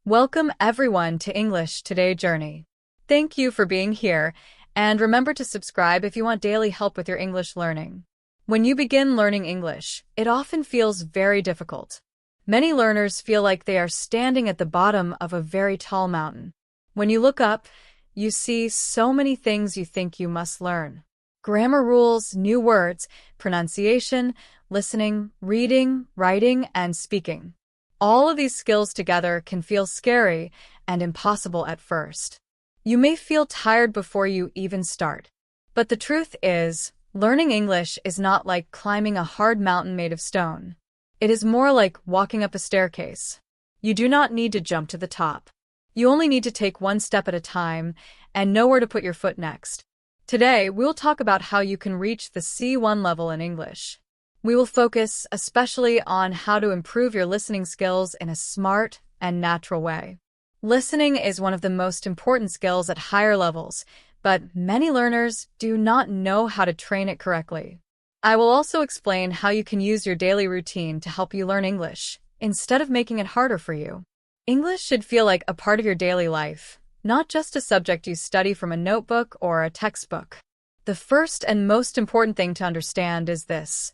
Welcome everyone to English Today Journey. Thank you for being here, and remember to subscribe if you want daily help with your English learning. When you begin learning English, it often feels very difficult. Many learners feel like they are standing at the bottom of a very tall mountain. When you look up, you see so many things you think you must learn. Grammar rules, new words, pronunciation, listening, reading, writing, and speaking. All of these skills together can feel scary and impossible at first. You may feel tired before you even start. But the truth is, learning English is not like climbing a hard mountain made of stone. It is more like walking up a staircase. You do not need to jump to the top. You only need to take one step at a time and know where to put your foot next. Today, we'll talk about how you can reach the C1 level in English. We will focus especially on how to improve your listening skills in a smart and natural way. Listening is one of the most important skills at higher levels, but many learners do not know how to train it correctly. I will also explain how you can use your daily routine to help you learn English, instead of making it harder for you. English should feel like a part of your daily life, not just a subject you study from a notebook or a textbook. The first and most important thing to understand is this.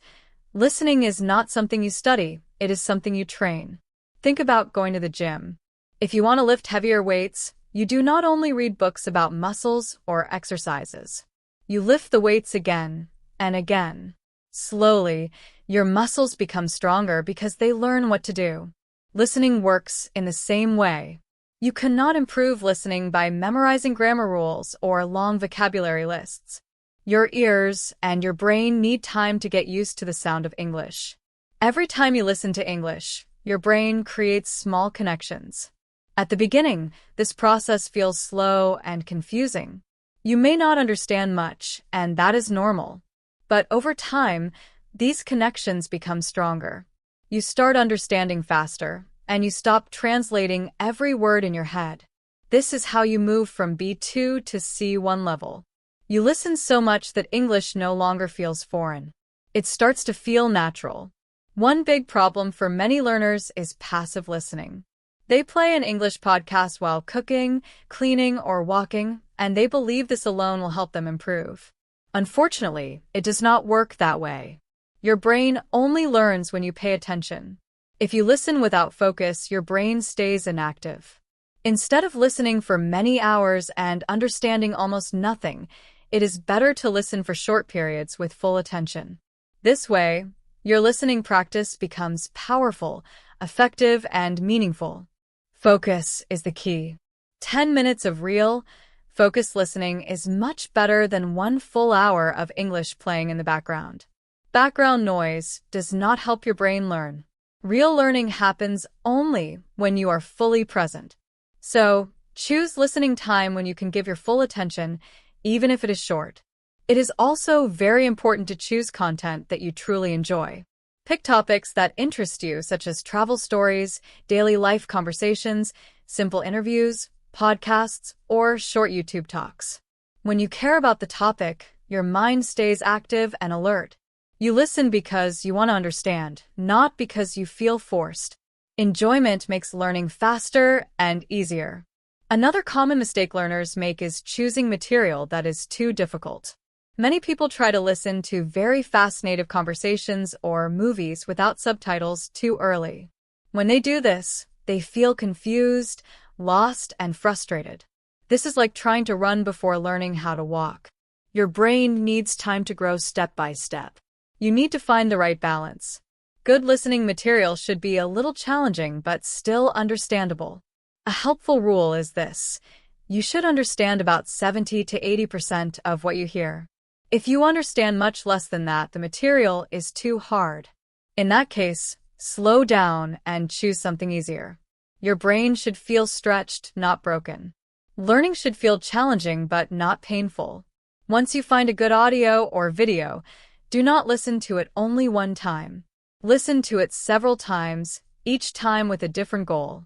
Listening is not something you study, it is something you train. Think about going to the gym. If you want to lift heavier weights, you do not only read books about muscles or exercises. You lift the weights again and again. Slowly, your muscles become stronger because they learn what to do. Listening works in the same way. You cannot improve listening by memorizing grammar rules or long vocabulary lists. Your ears and your brain need time to get used to the sound of English. Every time you listen to English, your brain creates small connections. At the beginning, this process feels slow and confusing. You may not understand much, and that is normal. But over time, these connections become stronger. You start understanding faster, and you stop translating every word in your head. This is how you move from B2 to C1 level. You listen so much that English no longer feels foreign. It starts to feel natural. One big problem for many learners is passive listening. They play an English podcast while cooking, cleaning, or walking, and they believe this alone will help them improve. Unfortunately, it does not work that way. Your brain only learns when you pay attention. If you listen without focus, your brain stays inactive. Instead of listening for many hours and understanding almost nothing, it is better to listen for short periods with full attention. This way, your listening practice becomes powerful, effective, and meaningful. Focus is the key. 10 minutes of real, focused listening is much better than 1 full hour of English playing in the background. Background noise does not help your brain learn. Real learning happens only when you are fully present. So, choose listening time when you can give your full attention, even if it is short. It is also very important to choose content that you truly enjoy. Pick topics that interest you, such as travel stories, daily life conversations, simple interviews, podcasts, or short YouTube talks. When you care about the topic, your mind stays active and alert. You listen because you want to understand, not because you feel forced. Enjoyment makes learning faster and easier. Another common mistake learners make is choosing material that is too difficult. Many people try to listen to very fast native conversations or movies without subtitles too early. When they do this, they feel confused, lost, and frustrated. This is like trying to run before learning how to walk. Your brain needs time to grow step by step. You need to find the right balance. Good listening material should be a little challenging but still understandable. A helpful rule is this. You should understand about 70 to 80% of what you hear. If you understand much less than that, the material is too hard. In that case, slow down and choose something easier. Your brain should feel stretched, not broken. Learning should feel challenging but not painful. Once you find a good audio or video, do not listen to it only one time. Listen to it several times, each time with a different goal.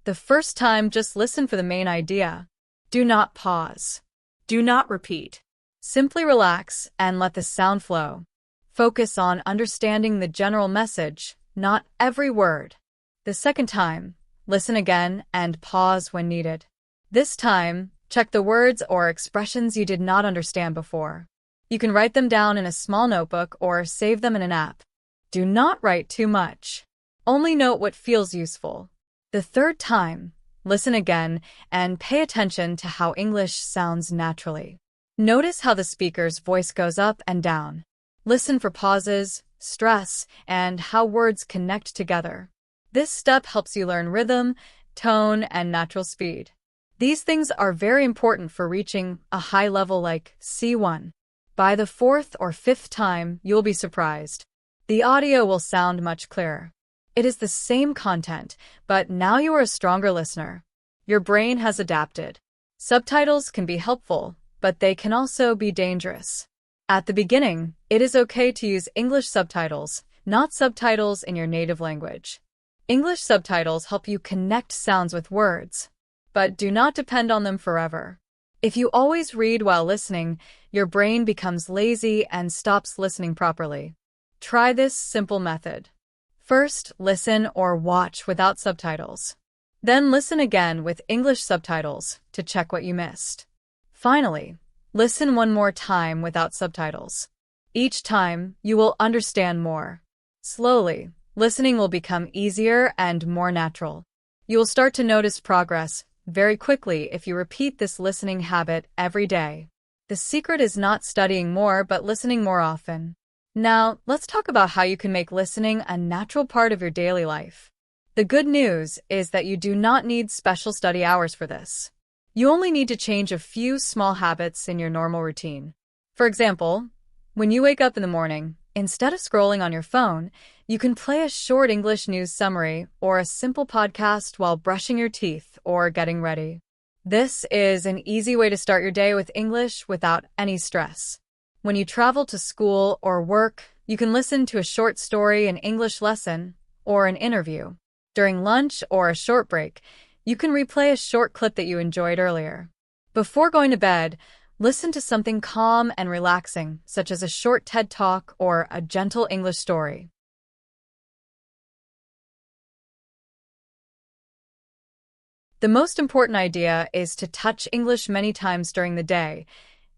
The first time, just listen for the main idea. Do not pause. Do not repeat. Simply relax and let the sound flow. Focus on understanding the general message, not every word. The second time, listen again, and pause when needed. This time, check the words or expressions you did not understand before. You can write them down in a small notebook or save them in an app. Do not write too much. Only note what feels useful. The third time, listen again and pay attention to how English sounds naturally. Notice how the speaker's voice goes up and down. Listen for pauses, stress, and how words connect together. This step helps you learn rhythm, tone, and natural speed. These things are very important for reaching a high level like C1. By the fourth or fifth time, you'll be surprised. The audio will sound much clearer. It is the same content, but now you are a stronger listener. Your brain has adapted. Subtitles can be helpful, but they can also be dangerous. At the beginning, it is okay to use English subtitles, not subtitles in your native language. English subtitles help you connect sounds with words, but do not depend on them forever. If you always read while listening, your brain becomes lazy and stops listening properly. Try this simple method. First, listen or watch without subtitles. Then listen again with English subtitles to check what you missed. Finally, listen one more time without subtitles. Each time, you will understand more. Slowly, listening will become easier and more natural. You will start to notice progress very quickly if you repeat this listening habit every day. The secret is not studying more but listening more often. Now, let's talk about how you can make listening a natural part of your daily life. The good news is that you do not need special study hours for this. You only need to change a few small habits in your normal routine. For example, when you wake up in the morning, instead of scrolling on your phone, you can play a short English news summary or a simple podcast while brushing your teeth or getting ready. This is an easy way to start your day with English without any stress. When you travel to school or work, you can listen to a short story, an English lesson, or an interview. During lunch or a short break, you can replay a short clip that you enjoyed earlier. Before going to bed, listen to something calm and relaxing, such as a short TED Talk or a gentle English story. The most important idea is to touch English many times during the day,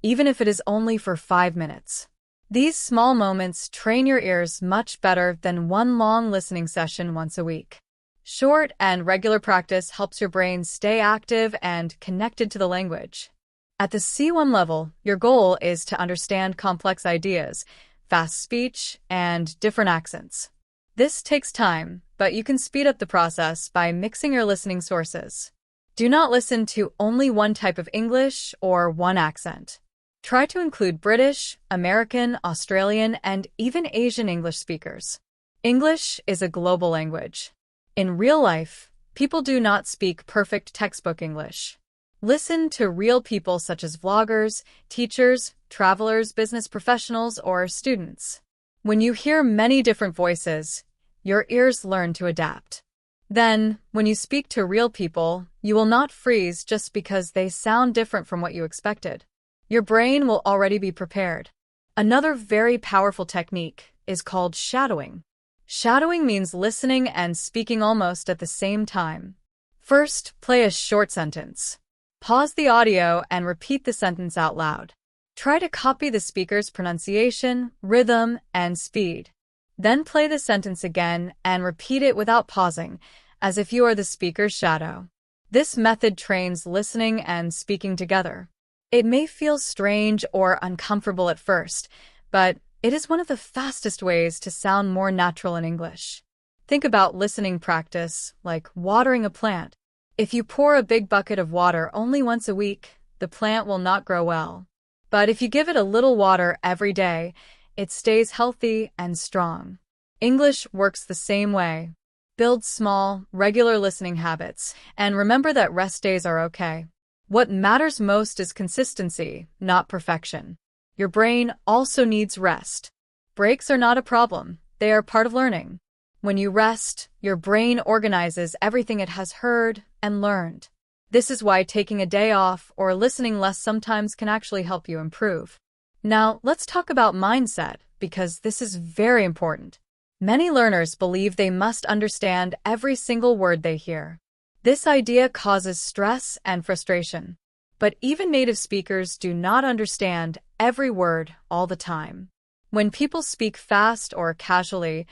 even if it is only for 5 minutes. These small moments train your ears much better than one long listening session once a week. Short and regular practice helps your brain stay active and connected to the language. At the C1 level, your goal is to understand complex ideas, fast speech, and different accents. This takes time, but you can speed up the process by mixing your listening sources. Do not listen to only one type of English or one accent. Try to include British, American, Australian, and even Asian English speakers. English is a global language. In real life, people do not speak perfect textbook English. Listen to real people such as vloggers, teachers, travelers, business professionals, or students. When you hear many different voices, your ears learn to adapt. Then, when you speak to real people, you will not freeze just because they sound different from what you expected. Your brain will already be prepared. Another very powerful technique is called shadowing. Shadowing means listening and speaking almost at the same time. First, play a short sentence. Pause the audio and repeat the sentence out loud. Try to copy the speaker's pronunciation, rhythm, and speed. Then play the sentence again and repeat it without pausing, as if you are the speaker's shadow. This method trains listening and speaking together. It may feel strange or uncomfortable at first, but it is one of the fastest ways to sound more natural in English. Think about listening practice like watering a plant. If you pour a big bucket of water only once a week, the plant will not grow well. But if you give it a little water every day, it stays healthy and strong. English works the same way. Build small, regular listening habits, and remember that rest days are okay. What matters most is consistency, not perfection. Your brain also needs rest. Breaks are not a problem. They are part of learning. When you rest, your brain organizes everything it has heard and learned. This is why taking a day off or listening less sometimes can actually help you improve. Now, let's talk about mindset, because this is very important. Many learners believe they must understand every single word they hear. This idea causes stress and frustration. But even native speakers do not understand every word all the time. When people speak fast or casually,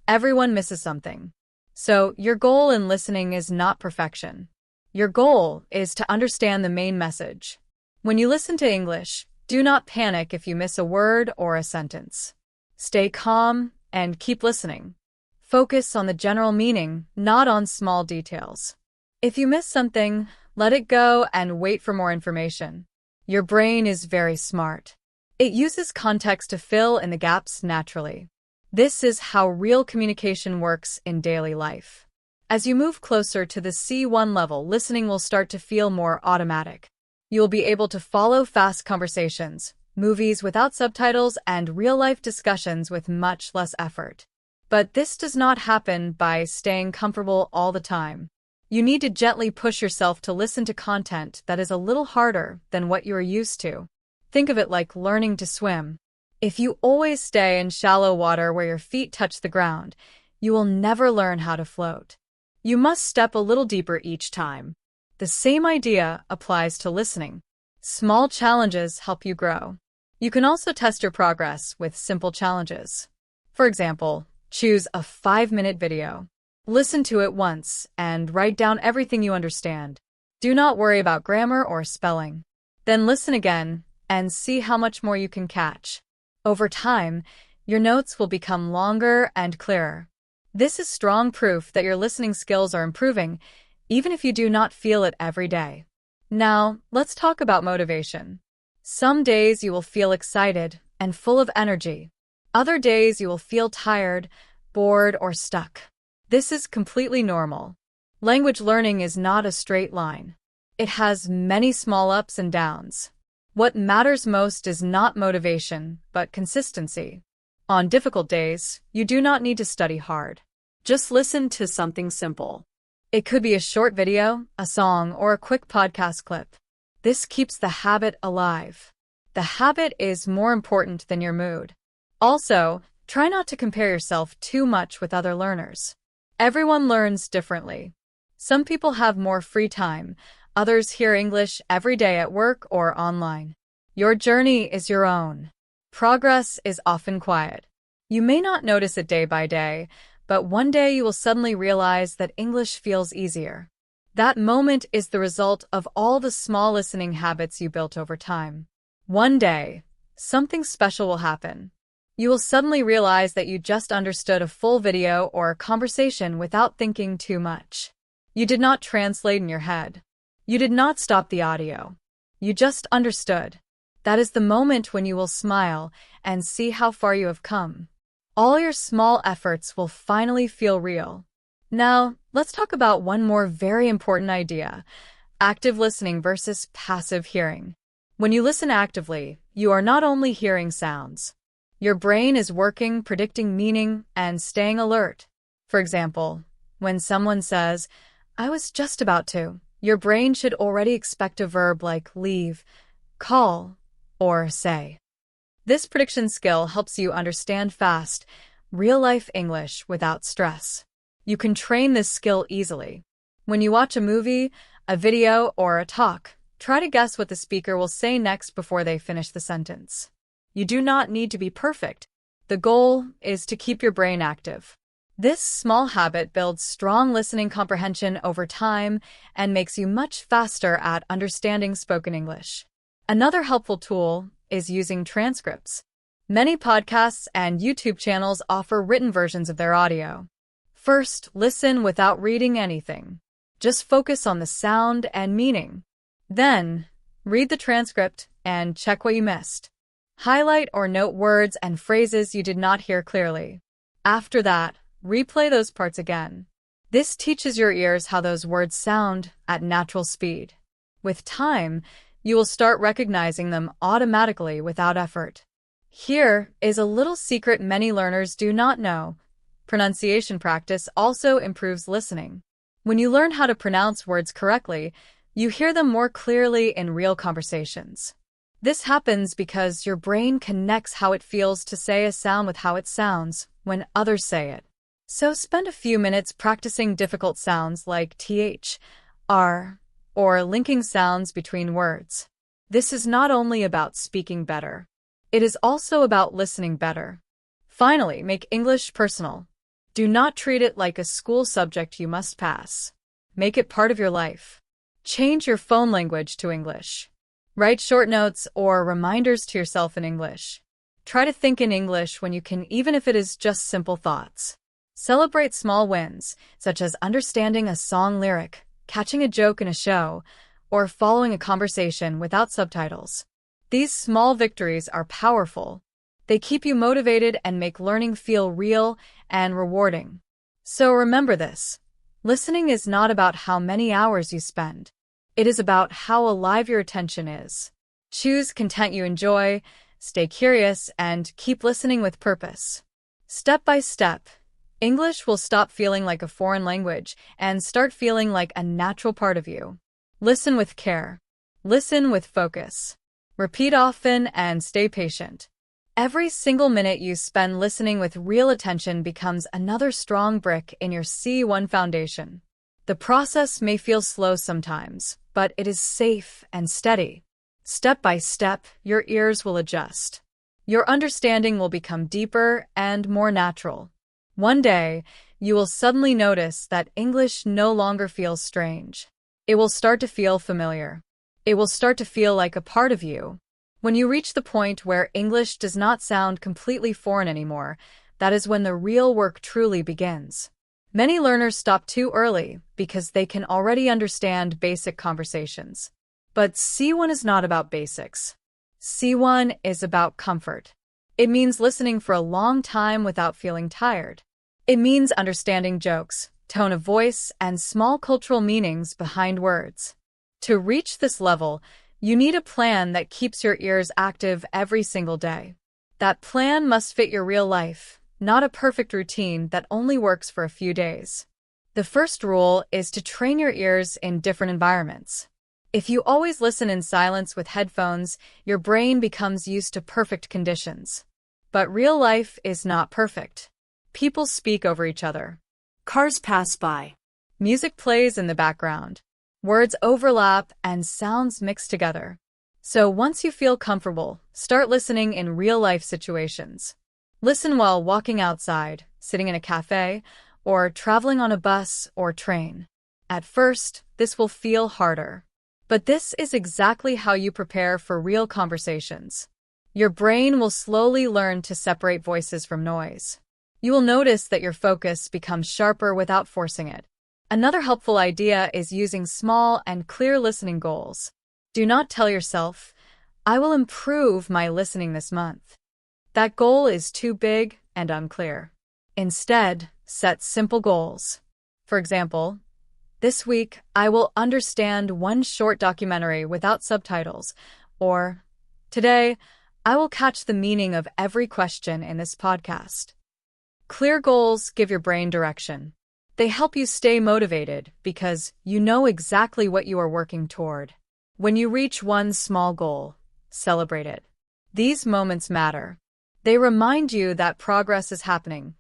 everyone misses something. So, your goal in listening is not perfection. Your goal is to understand the main message. When you listen to English, do not panic if you miss a word or a sentence. Stay calm and keep listening. Focus on the general meaning, not on small details. If you miss something, let it go and wait for more information. Your brain is very smart. It uses context to fill in the gaps naturally. This is how real communication works in daily life. As you move closer to the C1 level, listening will start to feel more automatic. You will be able to follow fast conversations, movies without subtitles, and real-life discussions with much less effort. But this does not happen by staying comfortable all the time. You need to gently push yourself to listen to content that is a little harder than what you are used to. Think of it like learning to swim. If you always stay in shallow water where your feet touch the ground, you will never learn how to float. You must step a little deeper each time. The same idea applies to listening. Small challenges help you grow. You can also test your progress with simple challenges. For example, choose a 5-minute video. Listen to it once and write down everything you understand. Do not worry about grammar or spelling. Then listen again and see how much more you can catch. Over time, your notes will become longer and clearer. This is strong proof that your listening skills are improving, even if you do not feel it every day. Now, let's talk about motivation. Some days you will feel excited and full of energy. Other days you will feel tired, bored, or stuck. This is completely normal. Language learning is not a straight line. It has many small ups and downs. What matters most is not motivation, but consistency. On difficult days, you do not need to study hard. Just listen to something simple. It could be a short video, a song, or a quick podcast clip. This keeps the habit alive. The habit is more important than your mood. Also, try not to compare yourself too much with other learners. Everyone learns differently. Some people have more free time. Others hear English every day at work or online. Your journey is your own. Progress is often quiet. You may not notice it day by day, but one day you will suddenly realize that English feels easier. That moment is the result of all the small listening habits you built over time. One day, something special will happen. You will suddenly realize that you just understood a full video or a conversation without thinking too much. You did not translate in your head. You did not stop the audio. You just understood. That is the moment when you will smile and see how far you have come. All your small efforts will finally feel real. Now, let's talk about one more very important idea: active listening versus passive hearing. When you listen actively, you are not only hearing sounds. Your brain is working, predicting meaning, and staying alert. For example, when someone says, "I was just about to," your brain should already expect a verb like leave, call, or say. This prediction skill helps you understand fast, real-life English without stress. You can train this skill easily. When you watch a movie, a video, or a talk, try to guess what the speaker will say next before they finish the sentence. You do not need to be perfect. The goal is to keep your brain active. This small habit builds strong listening comprehension over time and makes you much faster at understanding spoken English. Another helpful tool is using transcripts. Many podcasts and YouTube channels offer written versions of their audio. First, listen without reading anything. Just focus on the sound and meaning. Then, read the transcript and check what you missed. Highlight or note words and phrases you did not hear clearly. After that, replay those parts again. This teaches your ears how those words sound at natural speed. With time, you will start recognizing them automatically without effort. Here is a little secret many learners do not know. Pronunciation practice also improves listening. When you learn how to pronounce words correctly, you hear them more clearly in real conversations. This happens because your brain connects how it feels to say a sound with how it sounds when others say it. So spend a few minutes practicing difficult sounds like th, are, or linking sounds between words. This is not only about speaking better. It is also about listening better. Finally, make English personal. Do not treat it like a school subject you must pass. Make it part of your life. Change your phone language to English. Write short notes or reminders to yourself in English. Try to think in English when you can, even if it is just simple thoughts. Celebrate small wins, such as understanding a song lyric, catching a joke in a show, or following a conversation without subtitles. These small victories are powerful. They keep you motivated and make learning feel real and rewarding. So remember this. Listening is not about how many hours you spend. It is about how alive your attention is. Choose content you enjoy, stay curious, and keep listening with purpose. Step by step, English will stop feeling like a foreign language and start feeling like a natural part of you. Listen with care. Listen with focus. Repeat often and stay patient. Every single minute you spend listening with real attention becomes another strong brick in your C1 foundation. The process may feel slow sometimes, but it is safe and steady. Step by step, your ears will adjust. Your understanding will become deeper and more natural. One day, you will suddenly notice that English no longer feels strange. It will start to feel familiar. It will start to feel like a part of you. When you reach the point where English does not sound completely foreign anymore, that is when the real work truly begins. Many learners stop too early because they can already understand basic conversations. But C1 is not about basics. C1 is about comfort. It means listening for a long time without feeling tired. It means understanding jokes, tone of voice, and small cultural meanings behind words. To reach this level, you need a plan that keeps your ears active every single day. That plan must fit your real life, not a perfect routine that only works for a few days. The first rule is to train your ears in different environments. If you always listen in silence with headphones, your brain becomes used to perfect conditions. But real life is not perfect. People speak over each other. Cars pass by. Music plays in the background. Words overlap and sounds mix together. So once you feel comfortable, start listening in real-life situations. Listen while walking outside, sitting in a cafe, or traveling on a bus or train. At first, this will feel harder. But this is exactly how you prepare for real conversations. Your brain will slowly learn to separate voices from noise. You will notice that your focus becomes sharper without forcing it. Another helpful idea is using small and clear listening goals. Do not tell yourself, "I will improve my listening this month." That goal is too big and unclear. Instead, set simple goals. For example, this week, I will understand one short documentary without subtitles, or today, I will catch the meaning of every question in this podcast. Clear goals give your brain direction. They help you stay motivated because you know exactly what you are working toward. When you reach one small goal, celebrate it. These moments matter. They remind you that progress is happening,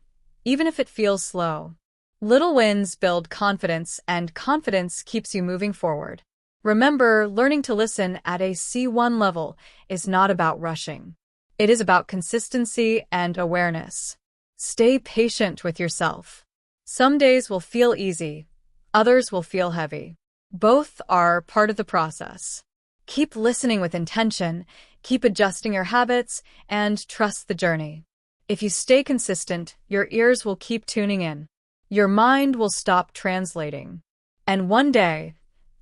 even if it feels slow. Little wins build confidence, and confidence keeps you moving forward. Remember, learning to listen at a C1 level is not about rushing. It is about consistency and awareness. Stay patient with yourself. Some days will feel easy, others will feel heavy. Both are part of the process. Keep listening with intention, keep adjusting your habits, and trust the journey. If you stay consistent, your ears will keep tuning in. Your mind will stop translating. And one day,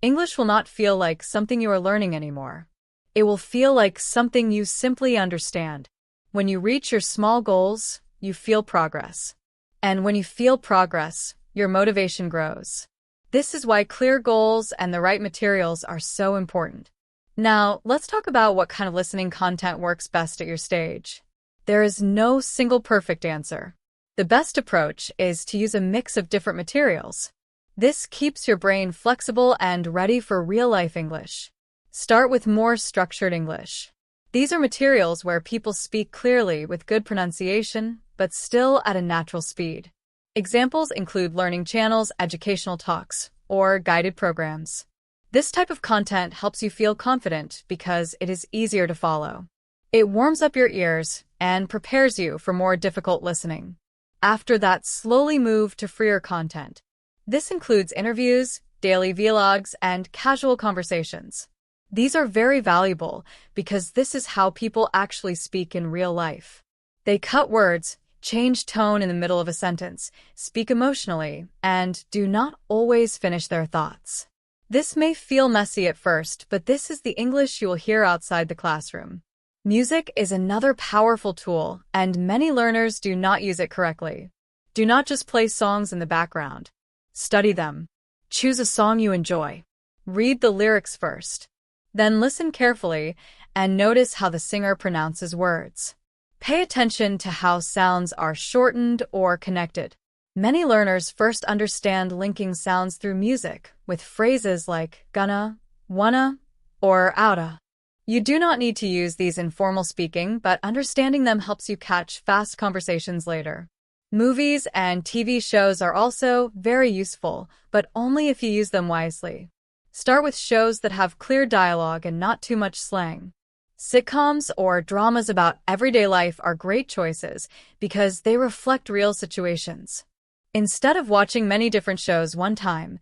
English will not feel like something you are learning anymore. It will feel like something you simply understand. When you reach your small goals, you feel progress. And when you feel progress, your motivation grows. This is why clear goals and the right materials are so important. Now, let's talk about what kind of listening content works best at your stage. There is no single perfect answer. The best approach is to use a mix of different materials. This keeps your brain flexible and ready for real-life English. Start with more structured English. These are materials where people speak clearly with good pronunciation, but still at a natural speed. Examples include learning channels, educational talks, or guided programs. This type of content helps you feel confident because it is easier to follow. It warms up your ears and prepares you for more difficult listening. After that, slowly move to freer content. This includes interviews, daily vlogs, and casual conversations. These are very valuable because this is how people actually speak in real life. They cut words, change tone in the middle of a sentence, speak emotionally, and do not always finish their thoughts. This may feel messy at first, but this is the English you will hear outside the classroom. Music is another powerful tool, and many learners do not use it correctly. Do not just play songs in the background. Study them. Choose a song you enjoy. Read the lyrics first. Then listen carefully and notice how the singer pronounces words. Pay attention to how sounds are shortened or connected. Many learners first understand linking sounds through music with phrases like gonna, wanna, or oughta. You do not need to use these in formal speaking, but understanding them helps you catch fast conversations later. Movies and TV shows are also very useful, but only if you use them wisely. Start with shows that have clear dialogue and not too much slang. Sitcoms or dramas about everyday life are great choices because they reflect real situations. Instead of watching many different shows one time,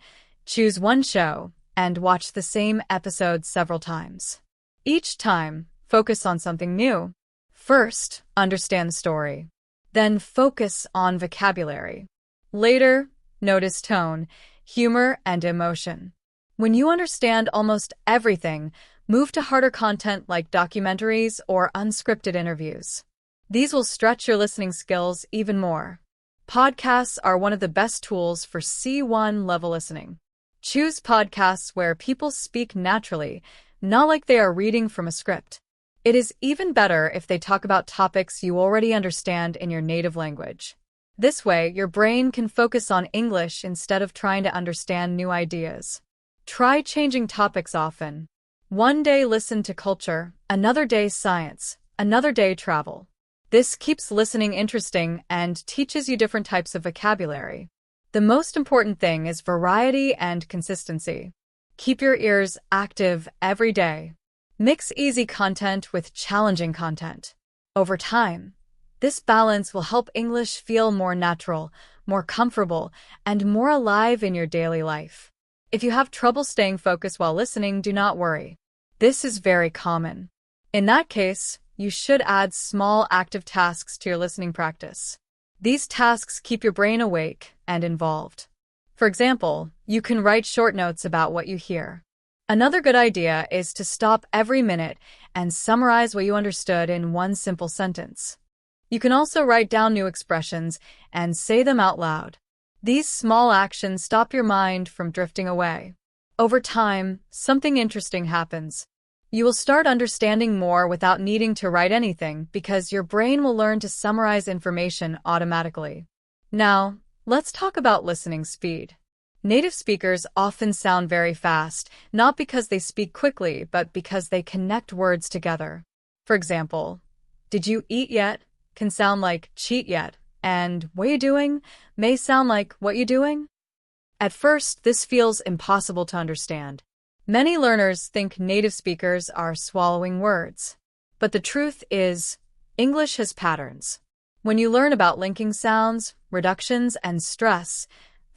choose one show and watch the same episode several times. Each time, focus on something new. First, understand the story. Then focus on vocabulary. Later, notice tone, humor, and emotion. When you understand almost everything, move to harder content like documentaries or unscripted interviews. These will stretch your listening skills even more. Podcasts are one of the best tools for C1 level listening. Choose podcasts where people speak naturally, not like they are reading from a script. It is even better if they talk about topics you already understand in your native language. This way, your brain can focus on English instead of trying to understand new ideas. Try changing topics often. One day listen to culture, another day science, another day travel. This keeps listening interesting and teaches you different types of vocabulary. The most important thing is variety and consistency. Keep your ears active every day. Mix easy content with challenging content. Over time, this balance will help English feel more natural, more comfortable, and more alive in your daily life. If you have trouble staying focused while listening, do not worry. This is very common. In that case, you should add small active tasks to your listening practice. These tasks keep your brain awake and involved. For example, you can write short notes about what you hear. Another good idea is to stop every minute and summarize what you understood in one simple sentence. You can also write down new expressions and say them out loud. These small actions stop your mind from drifting away. Over time, something interesting happens. You will start understanding more without needing to write anything because your brain will learn to summarize information automatically. Now, let's talk about listening speed. Native speakers often sound very fast, not because they speak quickly, but because they connect words together. For example, did you eat yet can sound like cheat yet, and what you doing may sound like what you doing. At first, this feels impossible to understand. Many learners think native speakers are swallowing words. But the truth is, English has patterns. When you learn about linking sounds, reductions, and stress,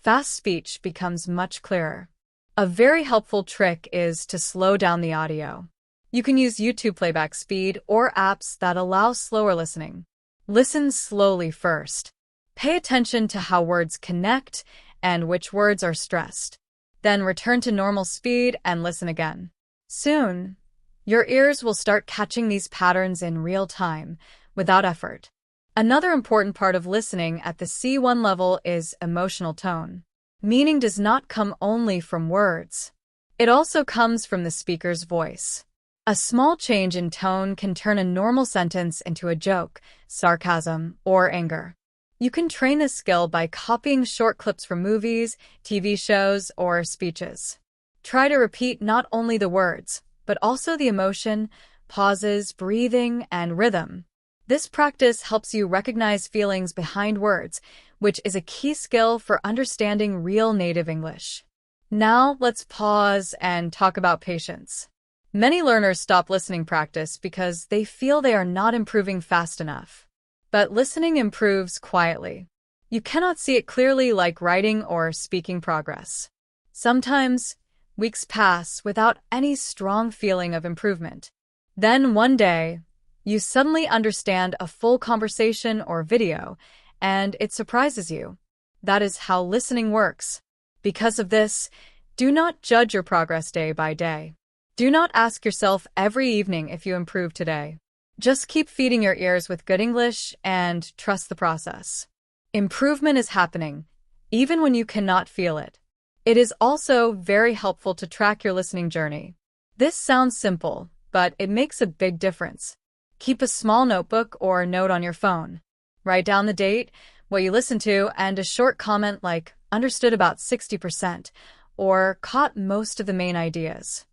fast speech becomes much clearer. A very helpful trick is to slow down the audio. You can use YouTube playback speed or apps that allow slower listening. Listen slowly first. Pay attention to how words connect and which words are stressed. Then return to normal speed and listen again. Soon, your ears will start catching these patterns in real time, without effort. Another important part of listening at the C1 level is emotional tone. Meaning does not come only from words. It also comes from the speaker's voice. A small change in tone can turn a normal sentence into a joke, sarcasm, or anger. You can train this skill by copying short clips from movies, TV shows, or speeches. Try to repeat not only the words, but also the emotion, pauses, breathing, and rhythm. This practice helps you recognize feelings behind words, which is a key skill for understanding real native English. Now, let's pause and talk about patience. Many learners stop listening practice because they feel they are not improving fast enough. But listening improves quietly. You cannot see it clearly like writing or speaking progress. Sometimes, weeks pass without any strong feeling of improvement. Then one day, you suddenly understand a full conversation or video, and it surprises you. That is how listening works. Because of this, do not judge your progress day by day. Do not ask yourself every evening if you improve today. Just keep feeding your ears with good English and trust the process. Improvement is happening, even when you cannot feel it. It is also very helpful to track your listening journey. This sounds simple, but it makes a big difference. Keep a small notebook or note on your phone. Write down the date, what you listened to, and a short comment like, understood about 60%, or caught most of the main ideas.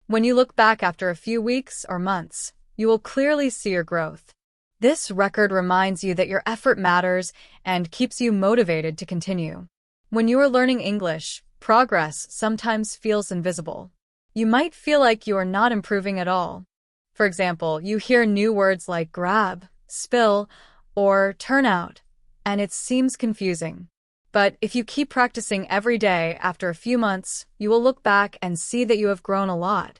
When you look back after a few weeks or months, you will clearly see your growth. This record reminds you that your effort matters and keeps you motivated to continue. When you are learning English, progress sometimes feels invisible. You might feel like you are not improving at all. For example, you hear new words like grab, spill, or turn out, and it seems confusing. But if you keep practicing every day, after a few months, you will look back and see that you have grown a lot,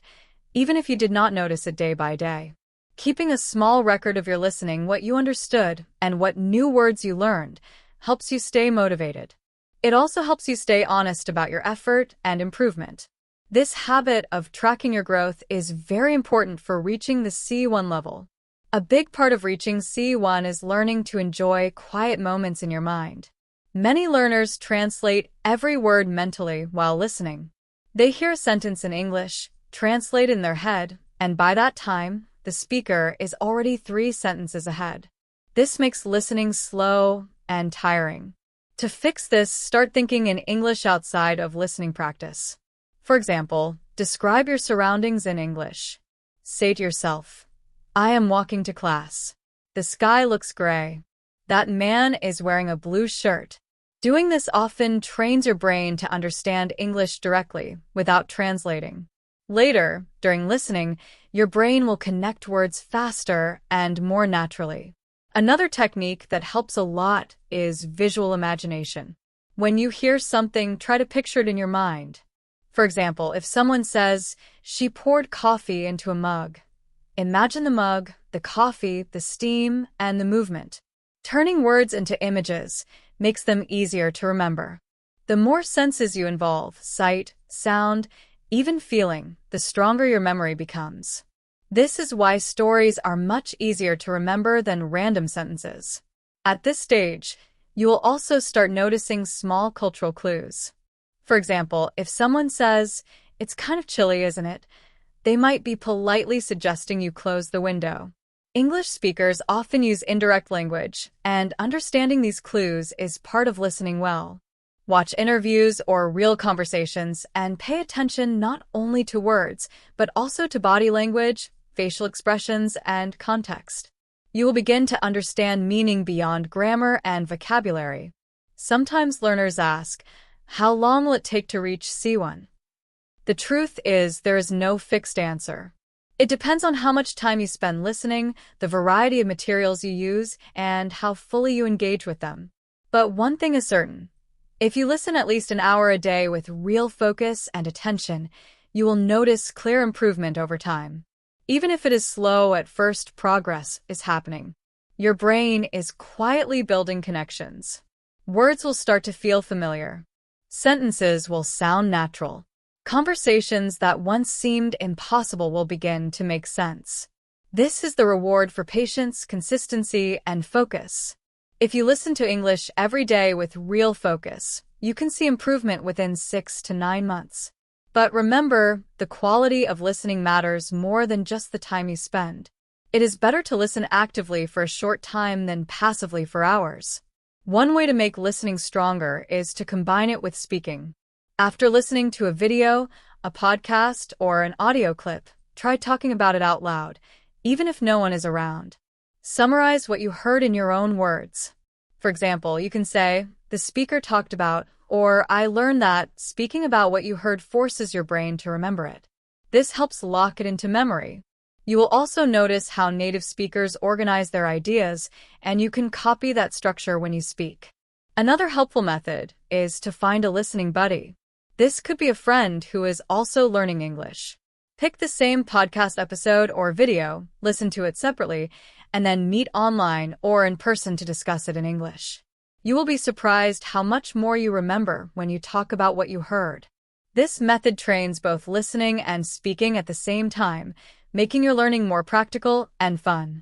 even if you did not notice it day by day. Keeping a small record of your listening, what you understood, and what new words you learned, helps you stay motivated. It also helps you stay honest about your effort and improvement. This habit of tracking your growth is very important for reaching the C1 level. A big part of reaching C1 is learning to enjoy quiet moments in your mind. Many learners translate every word mentally while listening. They hear a sentence in English, translate in their head, and by that time, the speaker is already 3 sentences ahead. This makes listening slow and tiring. To fix this, start thinking in English outside of listening practice. For example, describe your surroundings in English. Say to yourself, I am walking to class. The sky looks gray. That man is wearing a blue shirt. Doing this often trains your brain to understand English directly without translating. Later, during listening, your brain will connect words faster and more naturally. Another technique that helps a lot is visual imagination. When you hear something, try to picture it in your mind. For example, if someone says, she poured coffee into a mug, imagine the mug, the coffee, the steam, and the movement. Turning words into images makes them easier to remember. The more senses you involve, sight, sound, even feeling, the stronger your memory becomes. This is why stories are much easier to remember than random sentences. At this stage, you will also start noticing small cultural clues. For example, if someone says, it's kind of chilly, isn't it? They might be politely suggesting you close the window. English speakers often use indirect language, and understanding these clues is part of listening well. Watch interviews or real conversations and pay attention not only to words, but also to body language, facial expressions, and context. You will begin to understand meaning beyond grammar and vocabulary. Sometimes learners ask, how long will it take to reach C1? The truth is, there is no fixed answer. It depends on how much time you spend listening, the variety of materials you use, and how fully you engage with them. But one thing is certain. If you listen at least an hour a day with real focus and attention, you will notice clear improvement over time. Even if it is slow at first, progress is happening. Your brain is quietly building connections. Words will start to feel familiar. Sentences will sound natural. Conversations that once seemed impossible will begin to make sense. This is the reward for patience, consistency, and focus. If you listen to English every day with real focus, you can see improvement within 6 to 9 months. But remember, the quality of listening matters more than just the time you spend. It is better to listen actively for a short time than passively for hours. One way to make listening stronger is to combine it with speaking. After listening to a video, a podcast, or an audio clip, try talking about it out loud, even if no one is around. Summarize what you heard in your own words. For example, you can say, the speaker talked about, or I learned that speaking about what you heard forces your brain to remember it. This helps lock it into memory. You will also notice how native speakers organize their ideas, and you can copy that structure when you speak. Another helpful method is to find a listening buddy. This could be a friend who is also learning English. Pick the same podcast episode or video, listen to it separately, and then meet online or in person to discuss it in English. You will be surprised how much more you remember when you talk about what you heard. This method trains both listening and speaking at the same time, making your learning more practical and fun.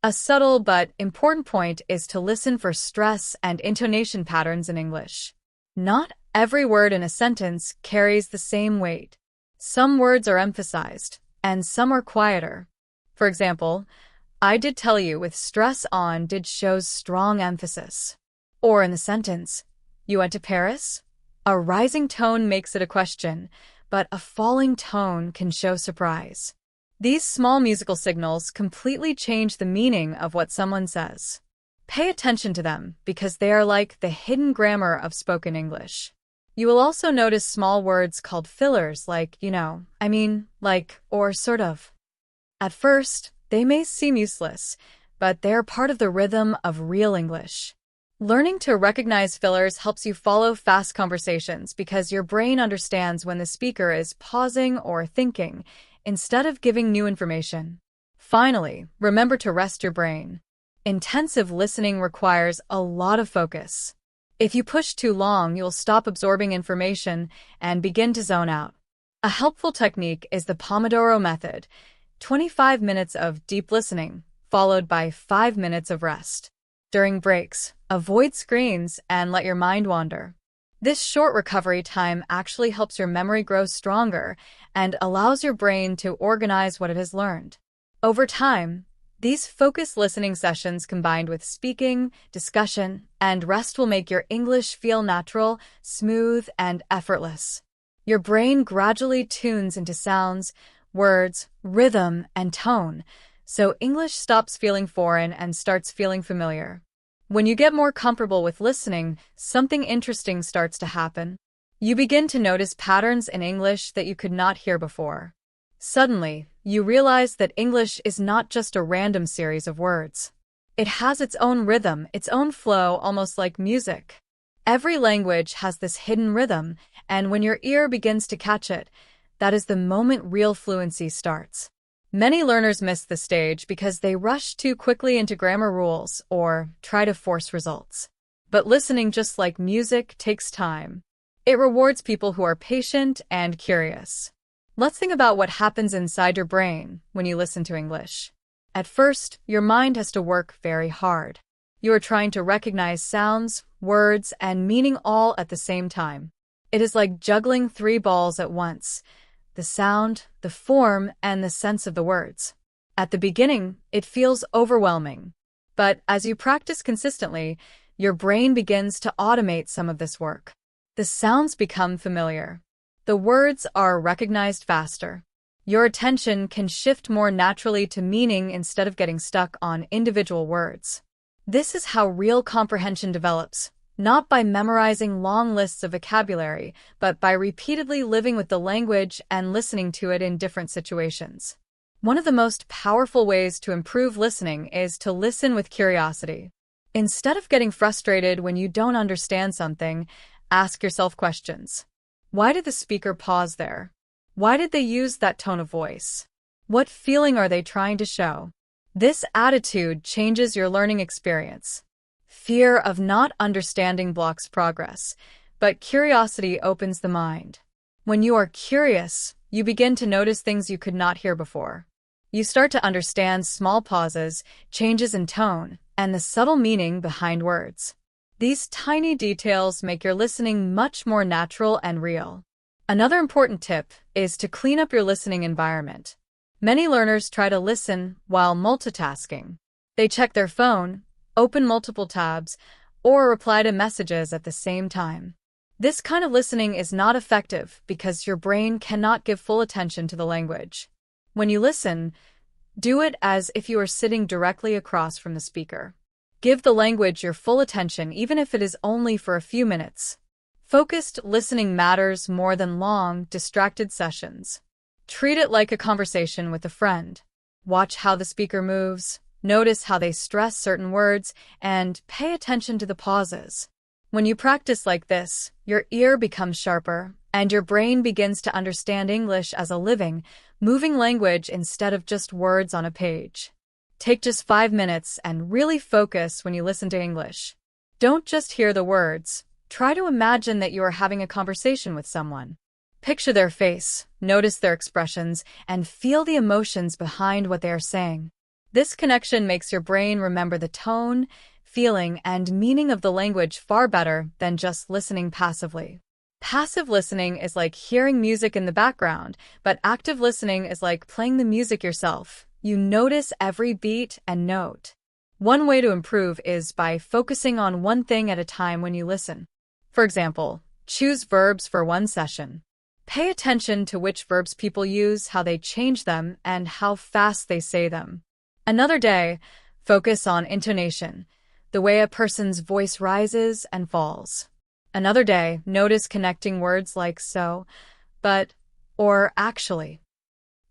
A subtle but important point is to listen for stress and intonation patterns in English. Not every word in a sentence carries the same weight. Some words are emphasized, and some are quieter. For example, I did tell you with stress on did shows strong emphasis. Or in the sentence, you went to Paris? A rising tone makes it a question, but a falling tone can show surprise. These small musical signals completely change the meaning of what someone says. Pay attention to them because they are like the hidden grammar of spoken English. You will also notice small words called fillers like, like, or sort of. At first, they may seem useless, but they're part of the rhythm of real English. Learning to recognize fillers helps you follow fast conversations because your brain understands when the speaker is pausing or thinking, instead of giving new information. Finally, remember to rest your brain. Intensive listening requires a lot of focus. If you push too long, you'll stop absorbing information and begin to zone out. A helpful technique is the Pomodoro method, 25 minutes of deep listening, followed by 5 minutes of rest. During breaks, avoid screens and let your mind wander. This short recovery time actually helps your memory grow stronger and allows your brain to organize what it has learned. Over time, these focused listening sessions combined with speaking, discussion, and rest will make your English feel natural, smooth, and effortless. Your brain gradually tunes into sounds, words, rhythm, and tone, so English stops feeling foreign and starts feeling familiar. When you get more comfortable with listening, something interesting starts to happen. You begin to notice patterns in English that you could not hear before. Suddenly, you realize that English is not just a random series of words. It has its own rhythm, its own flow, almost like music. Every language has this hidden rhythm, and when your ear begins to catch it, that is the moment real fluency starts. Many learners miss the stage because they rush too quickly into grammar rules or try to force results. But listening, just like music, takes time. It rewards people who are patient and curious. Let's think about what happens inside your brain when you listen to English. At first, your mind has to work very hard. You are trying to recognize sounds, words, and meaning all at the same time. It is like juggling 3 balls at once: the sound, the form, and the sense of the words. At the beginning, it feels overwhelming. But as you practice consistently, your brain begins to automate some of this work. The sounds become familiar. The words are recognized faster. Your attention can shift more naturally to meaning instead of getting stuck on individual words. This is how real comprehension develops, not by memorizing long lists of vocabulary, but by repeatedly living with the language and listening to it in different situations. One of the most powerful ways to improve listening is to listen with curiosity. Instead of getting frustrated when you don't understand something, ask yourself questions. Why did the speaker pause there? Why did they use that tone of voice? What feeling are they trying to show? This attitude changes your learning experience. Fear of not understanding blocks progress, but curiosity opens the mind. When you are curious, you begin to notice things you could not hear before. You start to understand small pauses, changes in tone, and the subtle meaning behind words. These tiny details make your listening much more natural and real. Another important tip is to clean up your listening environment. Many learners try to listen while multitasking. They check their phone, open multiple tabs, or reply to messages at the same time. This kind of listening is not effective because your brain cannot give full attention to the language. When you listen, do it as if you are sitting directly across from the speaker. Give the language your full attention even if it is only for a few minutes. Focused listening matters more than long, distracted sessions. Treat it like a conversation with a friend. Watch how the speaker moves, notice how they stress certain words, and pay attention to the pauses. When you practice like this, your ear becomes sharper, and your brain begins to understand English as a living, moving language instead of just words on a page. Take just 5 minutes and really focus when you listen to English. Don't just hear the words. Try to imagine that you are having a conversation with someone. Picture their face, notice their expressions, and feel the emotions behind what they are saying. This connection makes your brain remember the tone, feeling, and meaning of the language far better than just listening passively. Passive listening is like hearing music in the background, but active listening is like playing the music yourself. You notice every beat and note. One way to improve is by focusing on one thing at a time when you listen. For example, choose verbs for one session. Pay attention to which verbs people use, how they change them, and how fast they say them. Another day, focus on intonation, the way a person's voice rises and falls. Another day, notice connecting words like so, but, or actually.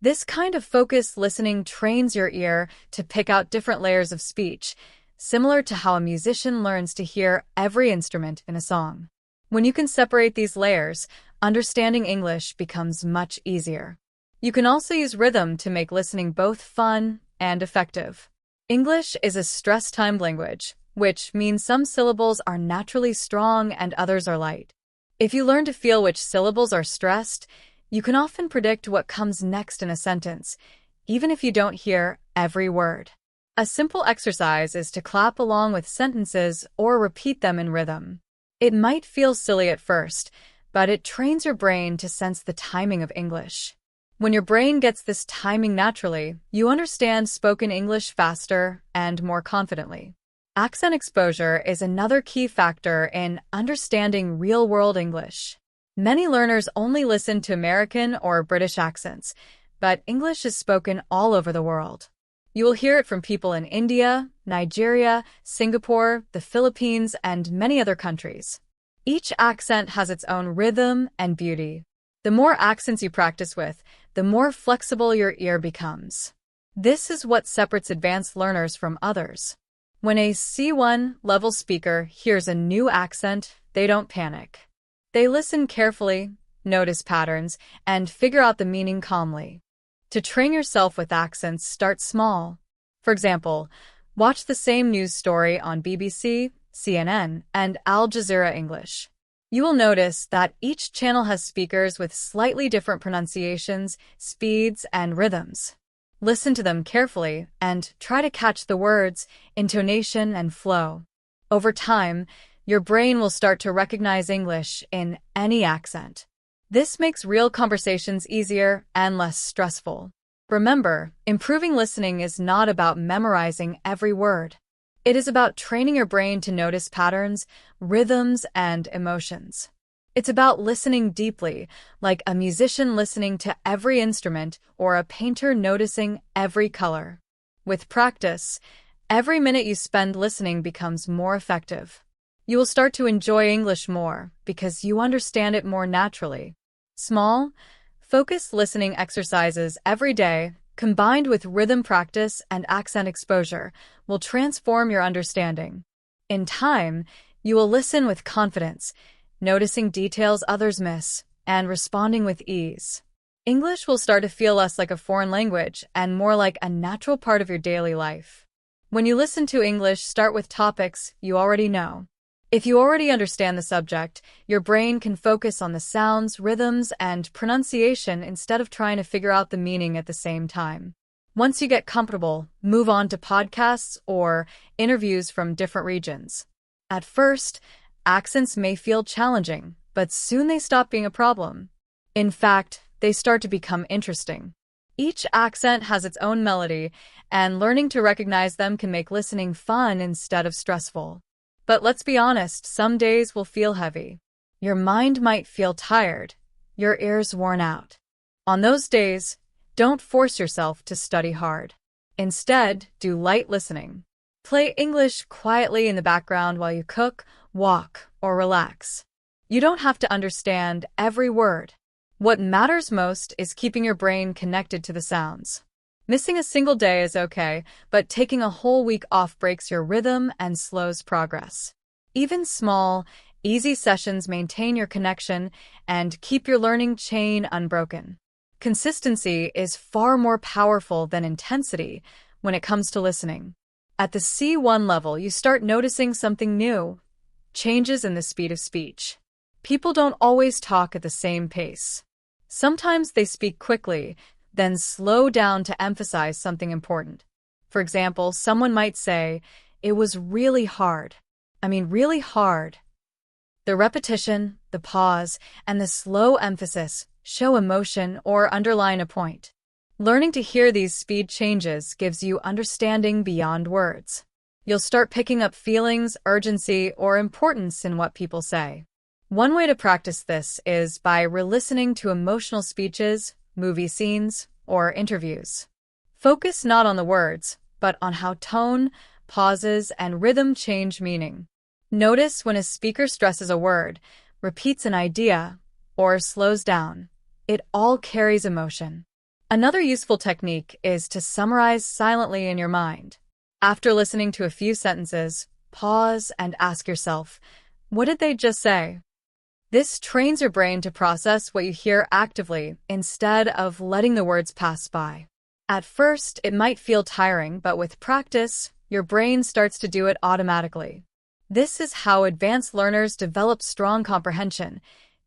This kind of focused listening trains your ear to pick out different layers of speech, similar to how a musician learns to hear every instrument in a song. When you can separate these layers, understanding English becomes much easier. You can also use rhythm to make listening both fun and effective. English is a stress-timed language, which means some syllables are naturally strong and others are light. If you learn to feel which syllables are stressed, you can often predict what comes next in a sentence, even if you don't hear every word. A simple exercise is to clap along with sentences or repeat them in rhythm. It might feel silly at first, but it trains your brain to sense the timing of English. When your brain gets this timing naturally, you understand spoken English faster and more confidently. Accent exposure is another key factor in understanding real-world English. Many learners only listen to American or British accents, but English is spoken all over the world. You will hear it from people in India, Nigeria, Singapore, the Philippines, and many other countries. Each accent has its own rhythm and beauty. The more accents you practice with, the more flexible your ear becomes. This is what separates advanced learners from others. When a C1 level speaker hears a new accent, they don't panic. They listen carefully, notice patterns, and figure out the meaning calmly. To train yourself with accents, start small. For example, watch the same news story on BBC, CNN, and Al Jazeera English. You will notice that each channel has speakers with slightly different pronunciations, speeds, and rhythms. Listen to them carefully and try to catch the words, intonation, and flow. Over time, your brain will start to recognize English in any accent. This makes real conversations easier and less stressful. Remember, improving listening is not about memorizing every word. It is about training your brain to notice patterns, rhythms, and emotions. It's about listening deeply, like a musician listening to every instrument or a painter noticing every color. With practice, every minute you spend listening becomes more effective. You will start to enjoy English more because you understand it more naturally. Small, focused listening exercises every day, combined with rhythm practice and accent exposure, will transform your understanding. In time, you will listen with confidence, noticing details others miss, and responding with ease. English will start to feel less like a foreign language and more like a natural part of your daily life. When you listen to English, start with topics you already know. If you already understand the subject, your brain can focus on the sounds, rhythms, and pronunciation instead of trying to figure out the meaning at the same time. Once you get comfortable, move on to podcasts or interviews from different regions. At first, accents may feel challenging, but soon they stop being a problem. In fact, they start to become interesting. Each accent has its own melody, and learning to recognize them can make listening fun instead of stressful. But let's be honest, some days will feel heavy. Your mind might feel tired, your ears worn out. On those days, don't force yourself to study hard. Instead, do light listening. Play English quietly in the background while you cook, walk, or relax. You don't have to understand every word. What matters most is keeping your brain connected to the sounds. Missing a single day is okay, but taking a whole week off breaks your rhythm and slows progress. Even small, easy sessions maintain your connection and keep your learning chain unbroken. Consistency is far more powerful than intensity when it comes to listening. At the C1 level, you start noticing something new, changes in the speed of speech. People don't always talk at the same pace. Sometimes they speak quickly, then slow down to emphasize something important. For example, someone might say, "It was really hard." Really hard. The repetition, the pause, and the slow emphasis show emotion or underline a point. Learning to hear these speed changes gives you understanding beyond words. You'll start picking up feelings, urgency, or importance in what people say. One way to practice this is by re-listening to emotional speeches, movie scenes, or interviews. Focus not on the words, but on how tone, pauses, and rhythm change meaning. Notice when a speaker stresses a word, repeats an idea, or slows down. It all carries emotion. Another useful technique is to summarize silently in your mind. After listening to a few sentences, pause and ask yourself, what did they just say? This trains your brain to process what you hear actively instead of letting the words pass by. At first, it might feel tiring, but with practice, your brain starts to do it automatically. This is how advanced learners develop strong comprehension,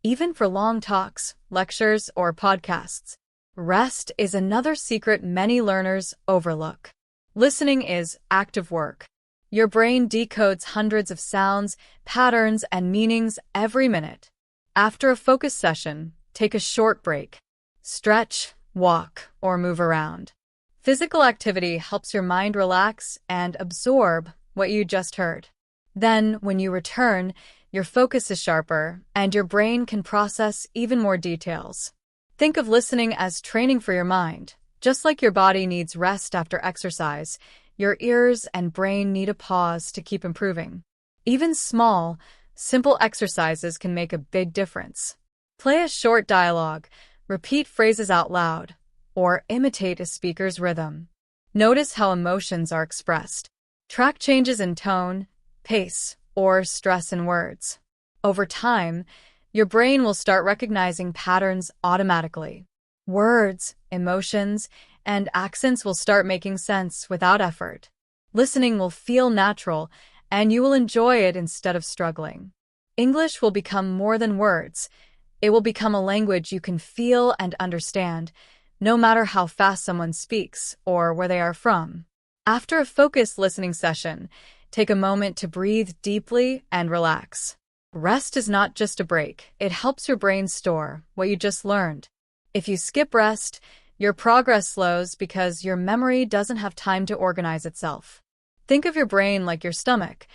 even for long talks, lectures, or podcasts. Rest is another secret many learners overlook. Listening is active work. Your brain decodes hundreds of sounds, patterns, and meanings every minute. After a focus session, take a short break. Stretch, walk, or move around. Physical activity helps your mind relax and absorb what you just heard. Then, when you return, your focus is sharper and your brain can process even more details. Think of listening as training for your mind. Just like your body needs rest after exercise, your ears and brain need a pause to keep improving. Even small, simple exercises can make a big difference. Play a short dialogue, repeat phrases out loud, or imitate a speaker's rhythm. Notice how emotions are expressed. Track changes in tone, pace, or stress in words. Over time, your brain will start recognizing patterns automatically. Words, emotions, and accents will start making sense without effort. Listening will feel natural, and you will enjoy it instead of struggling. English will become more than words. It will become a language you can feel and understand, no matter how fast someone speaks or where they are from. After a focused listening session, take a moment to breathe deeply and relax. Rest is not just a break, it helps your brain store what you just learned. If you skip rest, your progress slows because your memory doesn't have time to organize itself. Think of your brain like your stomach.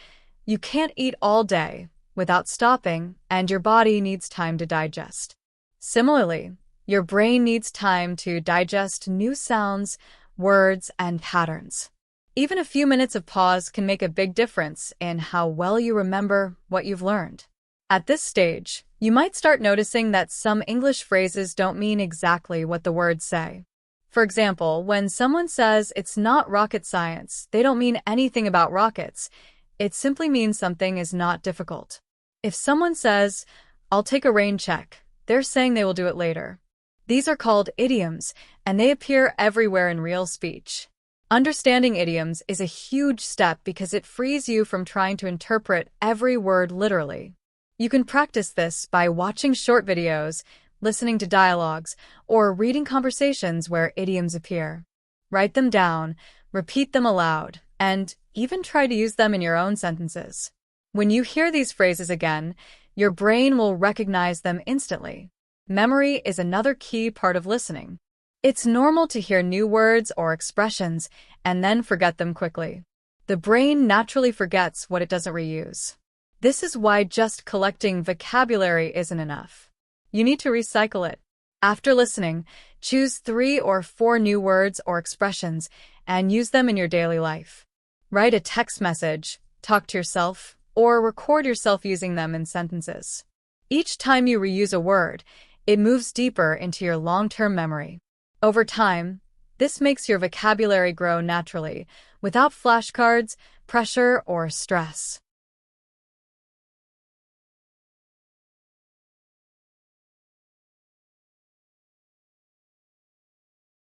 You can't eat all day without stopping, and your body needs time to digest. Similarly, your brain needs time to digest new sounds, words, and patterns. Even a few minutes of pause can make a big difference in how well you remember what you've learned. At this stage, you might start noticing that some English phrases don't mean exactly what the words say. For example, when someone says it's not rocket science, they don't mean anything about rockets. It simply means something is not difficult. If someone says, "I'll take a rain check," they're saying they will do it later. These are called idioms, and they appear everywhere in real speech. Understanding idioms is a huge step because it frees you from trying to interpret every word literally. You can practice this by watching short videos, listening to dialogues, or reading conversations where idioms appear. Write them down, repeat them aloud, and even try to use them in your own sentences. When you hear these phrases again, your brain will recognize them instantly. Memory is another key part of listening. It's normal to hear new words or expressions and then forget them quickly. The brain naturally forgets what it doesn't reuse. This is why just collecting vocabulary isn't enough. You need to recycle it. After listening, choose 3 or 4 new words or expressions and use them in your daily life. Write a text message, talk to yourself, or record yourself using them in sentences. Each time you reuse a word, it moves deeper into your long-term memory. Over time, this makes your vocabulary grow naturally, without flashcards, pressure, or stress.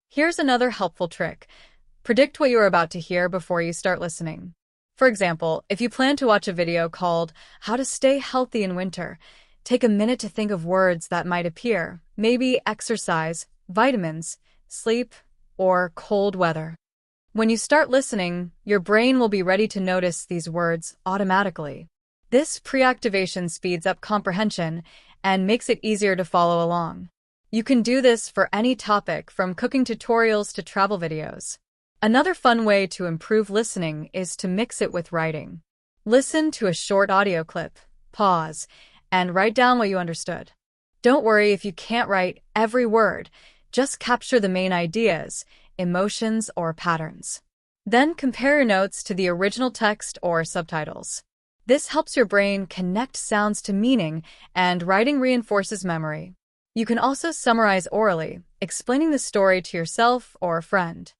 Here's another helpful trick. Predict what you are about to hear before you start listening. For example, if you plan to watch a video called How to Stay Healthy in Winter, take a minute to think of words that might appear, maybe exercise, vitamins, sleep, or cold weather. When you start listening, your brain will be ready to notice these words automatically. This pre-activation speeds up comprehension and makes it easier to follow along. You can do this for any topic, from cooking tutorials to travel videos. Another fun way to improve listening is to mix it with writing. Listen to a short audio clip, pause, and write down what you understood. Don't worry if you can't write every word, just capture the main ideas, emotions, or patterns. Then compare your notes to the original text or subtitles. This helps your brain connect sounds to meaning, and writing reinforces memory. You can also summarize orally, explaining the story to yourself or a friend.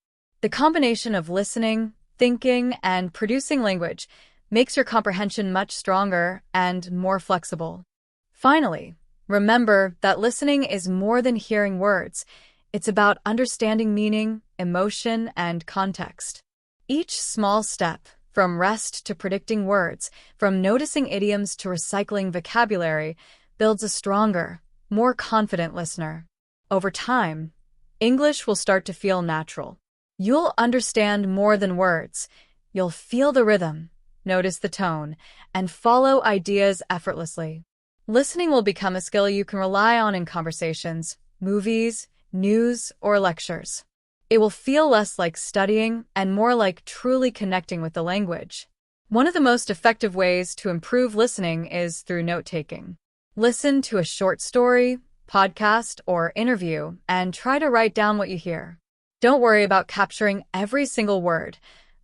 The combination of listening, thinking, and producing language makes your comprehension much stronger and more flexible. Finally, remember that listening is more than hearing words. It's about understanding meaning, emotion, and context. Each small step, from rest to predicting words, from noticing idioms to recycling vocabulary, builds a stronger, more confident listener. Over time, English will start to feel natural. You'll understand more than words. You'll feel the rhythm, notice the tone, and follow ideas effortlessly. Listening will become a skill you can rely on in conversations, movies, news, or lectures. It will feel less like studying and more like truly connecting with the language. One of the most effective ways to improve listening is through note-taking. Listen to a short story, podcast, or interview and try to write down what you hear. Don't worry about capturing every single word.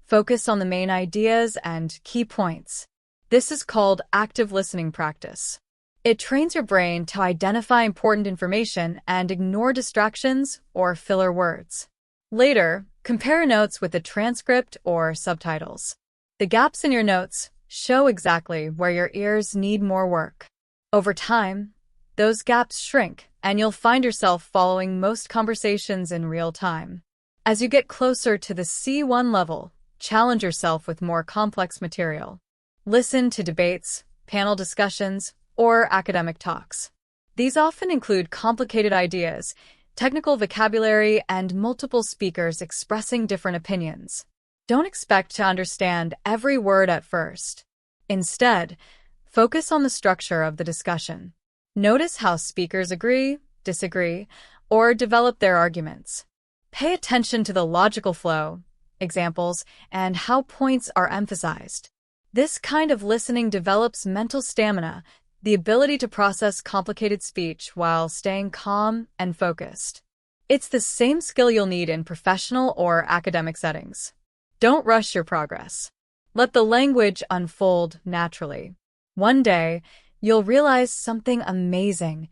Focus on the main ideas and key points. This is called active listening practice. It trains your brain to identify important information and ignore distractions or filler words. Later, compare notes with a transcript or subtitles. The gaps in your notes show exactly where your ears need more work. Over time, those gaps shrink, and you'll find yourself following most conversations in real time. As you get closer to the C1 level, challenge yourself with more complex material. Listen to debates, panel discussions, or academic talks. These often include complicated ideas, technical vocabulary, and multiple speakers expressing different opinions. Don't expect to understand every word at first. Instead, focus on the structure of the discussion. Notice how speakers agree, disagree, or develop their arguments. Pay attention to the logical flow, examples, and how points are emphasized. This kind of listening develops mental stamina, the ability to process complicated speech while staying calm and focused. It's the same skill you'll need in professional or academic settings. Don't rush your progress. Let the language unfold naturally. One day, you'll realize something amazing.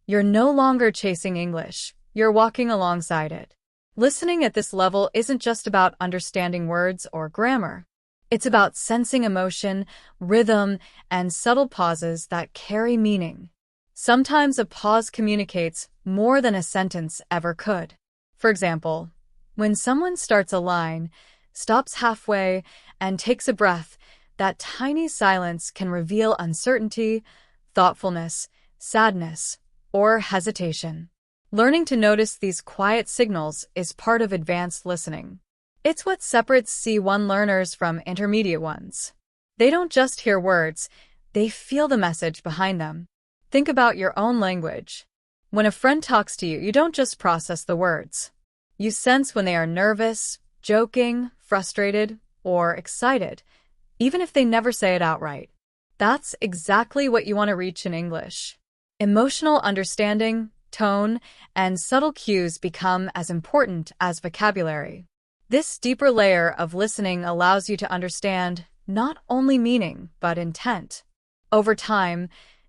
You're no longer chasing English, you're walking alongside it. Listening at this level isn't just about understanding words or grammar. It's about sensing emotion, rhythm, and subtle pauses that carry meaning. Sometimes a pause communicates more than a sentence ever could. For example, when someone starts a line, stops halfway, and takes a breath, that tiny silence can reveal uncertainty, thoughtfulness, sadness, or hesitation. Learning to notice these quiet signals is part of advanced listening. It's what separates C1 learners from intermediate ones. They don't just hear words, they feel the message behind them. Think about your own language. When a friend talks to you, you don't just process the words. You sense when they are nervous, joking, frustrated, or excited, even if they never say it outright. That's exactly what you want to reach in English. Emotional understanding, tone, and subtle cues become as important as vocabulary. This deeper layer of listening allows you to understand not only meaning, but intent. Over time,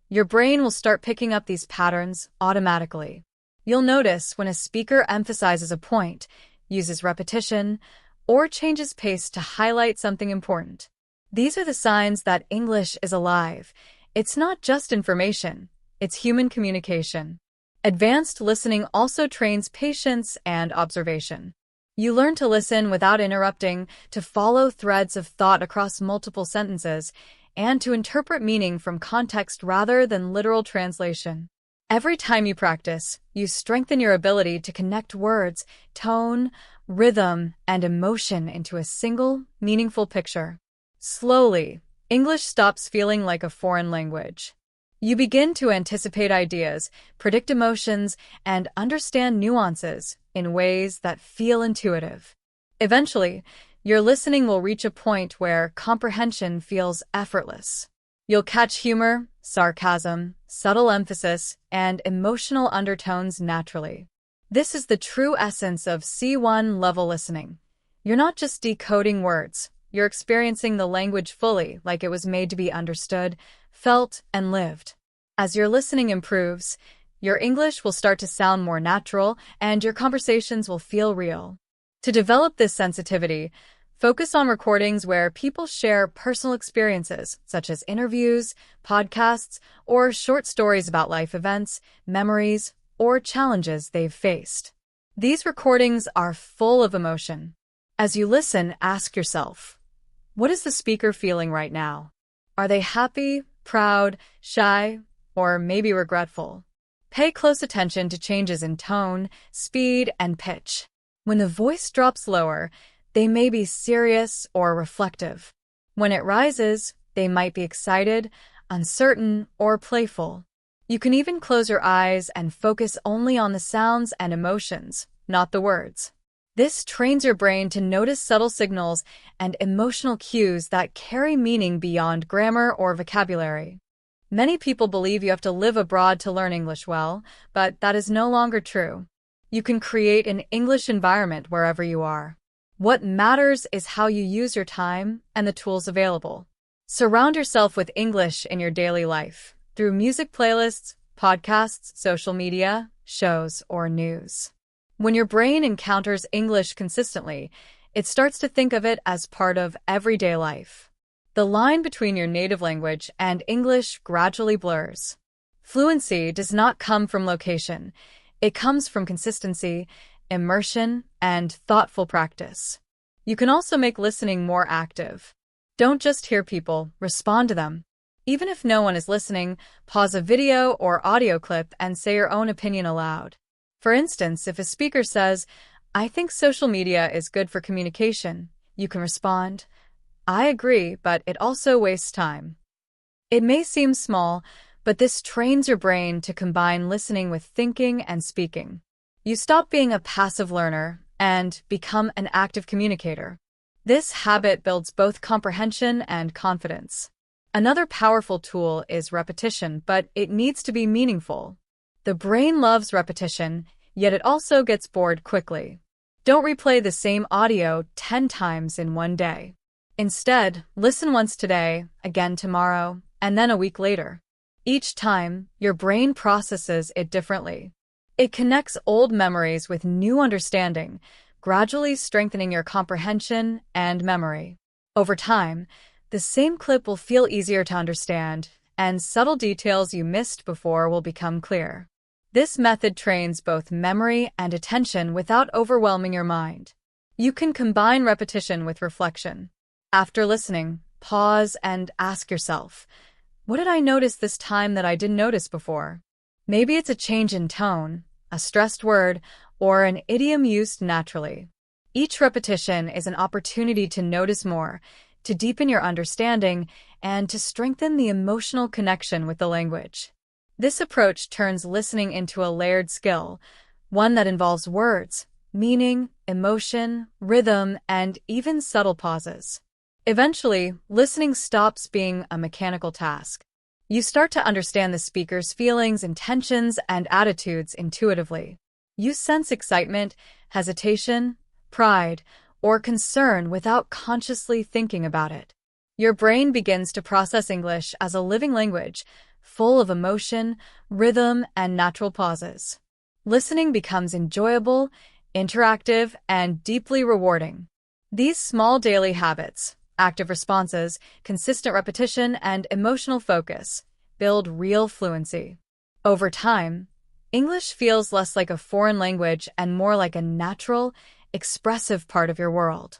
your brain will start picking up these patterns automatically. You'll notice when a speaker emphasizes a point, uses repetition, or changes pace to highlight something important. These are the signs that English is alive. It's not just information, it's human communication. Advanced listening also trains patience and observation. You learn to listen without interrupting, to follow threads of thought across multiple sentences, and to interpret meaning from context rather than literal translation. Every time you practice, you strengthen your ability to connect words, tone, rhythm, and emotion into a single, meaningful picture. Slowly, English stops feeling like a foreign language. You begin to anticipate ideas, predict emotions, and understand nuances in ways that feel intuitive. Eventually, your listening will reach a point where comprehension feels effortless. You'll catch humor, sarcasm, subtle emphasis, and emotional undertones naturally. This is the true essence of C1 level listening. You're not just decoding words, you're experiencing the language fully, like it was made to be understood, felt, and lived. As your listening improves, your English will start to sound more natural and your conversations will feel real. To develop this sensitivity, focus on recordings where people share personal experiences, such as interviews, podcasts, or short stories about life events, memories, or challenges they've faced. These recordings are full of emotion. As you listen, ask yourself, what is the speaker feeling right now? Are they happy, proud, shy, or maybe regretful? Pay close attention to changes in tone, speed, and pitch. When the voice drops lower, they may be serious or reflective. When it rises, they might be excited, uncertain, or playful. You can even close your eyes and focus only on the sounds and emotions, not the words. This trains your brain to notice subtle signals and emotional cues that carry meaning beyond grammar or vocabulary. Many people believe you have to live abroad to learn English well, but that is no longer true. You can create an English environment wherever you are. What matters is how you use your time and the tools available. Surround yourself with English in your daily life, through music playlists, podcasts, social media, shows, or news. When your brain encounters English consistently, it starts to think of it as part of everyday life. The line between your native language and English gradually blurs. Fluency does not come from location. It comes from consistency, immersion, and thoughtful practice. You can also make listening more active. Don't just hear people, respond to them. Even if no one is listening, pause a video or audio clip and say your own opinion aloud. For instance, if a speaker says, "I think social media is good for communication," you can respond, "I agree, but it also wastes time." It may seem small, but this trains your brain to combine listening with thinking and speaking. You stop being a passive learner and become an active communicator. This habit builds both comprehension and confidence. Another powerful tool is repetition, but it needs to be meaningful. The brain loves repetition, yet it also gets bored quickly. Don't replay the same audio 10 times in one day. Instead, listen once today, again tomorrow, and then a week later. Each time, your brain processes it differently. It connects old memories with new understanding, gradually strengthening your comprehension and memory. Over time, the same clip will feel easier to understand, and subtle details you missed before will become clear. This method trains both memory and attention without overwhelming your mind. You can combine repetition with reflection. After listening, pause and ask yourself, what did I notice this time that I didn't notice before? Maybe it's a change in tone, a stressed word, or an idiom used naturally. Each repetition is an opportunity to notice more, to deepen your understanding, and to strengthen the emotional connection with the language. This approach turns listening into a layered skill, one that involves words, meaning, emotion, rhythm, and even subtle pauses. Eventually, listening stops being a mechanical task. You start to understand the speaker's feelings, intentions, and attitudes intuitively. You sense excitement, hesitation, pride, or concern without consciously thinking about it. Your brain begins to process English as a living language, full of emotion, rhythm, and natural pauses. Listening becomes enjoyable, interactive, and deeply rewarding. These small daily habits, active responses, consistent repetition, and emotional focus build real fluency. Over time, English feels less like a foreign language and more like a natural, expressive part of your world.